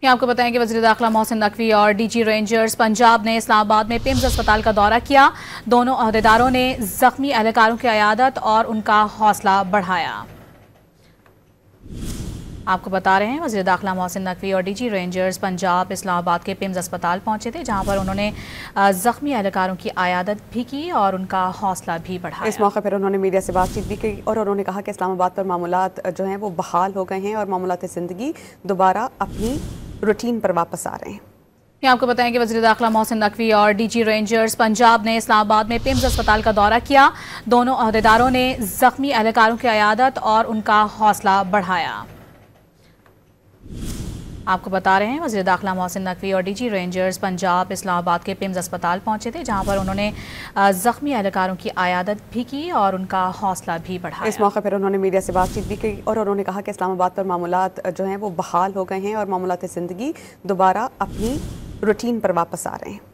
आपको बताएं कि वज़ीर दाखिला मोहसिन नकवी और डीजी रेंजर्स पंजाब ने इस्लामाबाद में पिम्स अस्पताल का दौरा किया। दोनों अहदेदारों ने जख्मी एहलकारों की अयादत और उनका हौसला बढ़ाया। आपको बता रहे हैं वज़ीर दाखिला मोहसिन नकवी और डीजी रेंजर्स पंजाब इस्लामाबाद के पिम्स अस्पताल पहुंचे थे, जहां पर उन्होंने जख्मी एहलकारों की अयादत भी की और उनका हौसला भी बढ़ाया। इस मौके पर उन्होंने मीडिया से बातचीत भी की और उन्होंने कहा कि इस्लामाबाद पर मामूलात जो हैं वो बहाल हो गए हैं और मामूलात ज़िंदगी दोबारा अपनी रूटीन पर वापस आ रहे हैं। आपको बताएं कि वज़ीर दाखिला मोहसिन नकवी और डीजी रेंजर्स पंजाब ने इस्लामाबाद में पिम्स अस्पताल का दौरा किया। दोनों अहदेदारों ने जख्मी एहलकारों की अयादत और उनका हौसला बढ़ाया। आपको बता रहे हैं वज़ीर दाखिला मोहसिन नकवी और डीजी रेंजर्स पंजाब इस्लामाबाद के पिम्स अस्पताल पहुंचे थे, जहां पर उन्होंने जख्मी एहलकारों की अयादत भी की और उनका हौसला भी बढ़ाया। इस मौके पर उन्होंने मीडिया से बातचीत भी की और उन्होंने कहा कि इस्लामाबाद पर मामूलात जो हैं वो बहाल हो गए हैं और मामूलात ज़िंदगी दोबारा अपनी रूटीन पर वापस आ रहे हैं।